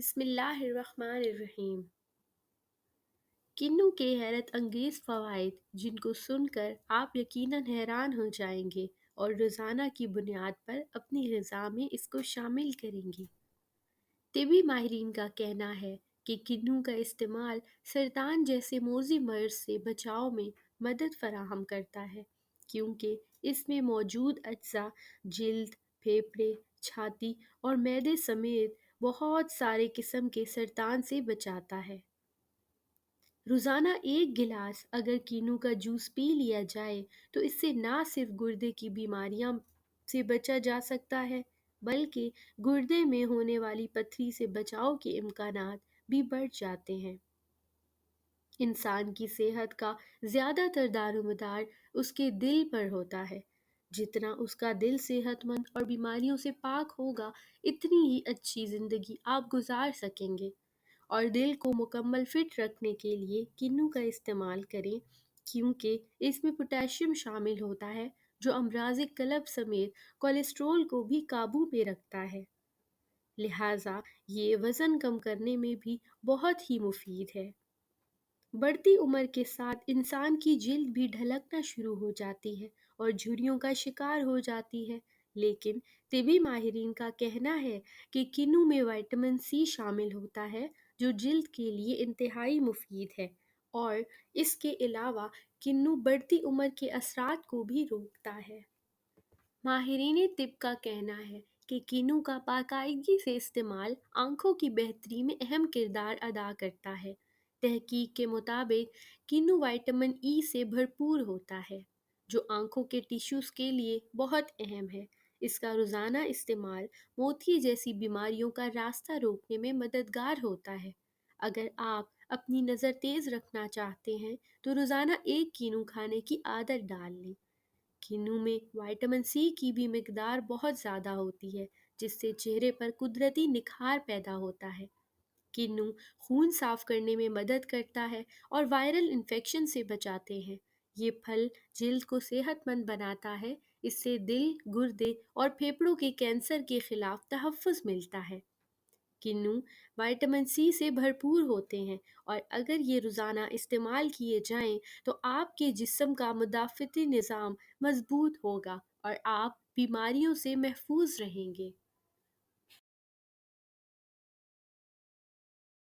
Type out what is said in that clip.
بسم اللہ الرحمن الرحیم۔ کنو کے حیرت انگیز فوائد جن کو سن کر آپ یقیناً حیران ہو جائیں گے اور روزانہ کی بنیاد پر اپنی غذا میں اس کو شامل کریں گے۔ طبی ماہرین کا کہنا ہے کہ کنو کا استعمال سرطان جیسے موذی مرض سے بچاؤ میں مدد فراہم کرتا ہے، کیونکہ اس میں موجود اجزاء جلد، پھیپھڑے، چھاتی اور معدے سمیت بہت سارے قسم کے سرطان سے بچاتا ہے۔ روزانہ ایک گلاس اگر کینو کا جوس پی لیا جائے تو اس سے نہ صرف گردے کی بیماریاں سے بچا جا سکتا ہے، بلکہ گردے میں ہونے والی پتھری سے بچاؤ کے امکانات بھی بڑھ جاتے ہیں۔ انسان کی صحت کا زیادہ تر دار و مدار اس کے دل پر ہوتا ہے۔ جتنا اس کا دل صحت مند اور بیماریوں سے پاک ہوگا، اتنی ہی اچھی زندگی آپ گزار سکیں گے۔ اور دل کو مکمل فٹ رکھنے کے لیے کنو کا استعمال کریں، کیونکہ اس میں پوٹاشیم شامل ہوتا ہے جو امراض قلب سمیت کولیسٹرول کو بھی قابو میں رکھتا ہے۔ لہٰذا یہ وزن کم کرنے میں بھی بہت ہی مفید ہے۔ بڑھتی عمر کے ساتھ انسان کی جلد بھی ڈھلکنا شروع ہو جاتی ہے اور جھریوں کا شکار ہو جاتی ہے، لیکن طبی ماہرین کا کہنا ہے کہ کنو میں وٹامن سی شامل ہوتا ہے جو جلد کے لیے انتہائی مفید ہے، اور اس کے علاوہ کنو بڑھتی عمر کے اثرات کو بھی روکتا ہے۔ ماہرین طب کا کہنا ہے کہ کنو کا باقاعدگی سے استعمال آنکھوں کی بہتری میں اہم کردار ادا کرتا ہے۔ تحقیق کے مطابق کنو وٹامن ای سے بھرپور ہوتا ہے، جو آنکھوں کے ٹیشوز کے لیے بہت اہم ہے۔ اس کا روزانہ استعمال موتیے جیسی بیماریوں کا راستہ روکنے میں مددگار ہوتا ہے۔ اگر آپ اپنی نظر تیز رکھنا چاہتے ہیں تو روزانہ ایک کنو کھانے کی عادت ڈال لیں۔ کنو میں وٹامن سی کی بھی مقدار بہت زیادہ ہوتی ہے، جس سے چہرے پر قدرتی نکھار پیدا ہوتا ہے۔ کنو خون صاف کرنے میں مدد کرتا ہے اور وائرل انفیکشن سے بچاتے ہیں۔ یہ پھل جلد کو صحت مند بناتا ہے، اس سے دل، گردے اور پھیپھڑوں کے کینسر کے خلاف تحفظ ملتا ہے۔ کنو وٹامن سی سے بھرپور ہوتے ہیں، اور اگر یہ روزانہ استعمال کیے جائیں تو آپ کے جسم کا مدافعتی نظام مضبوط ہوگا اور آپ بیماریوں سے محفوظ رہیں گے۔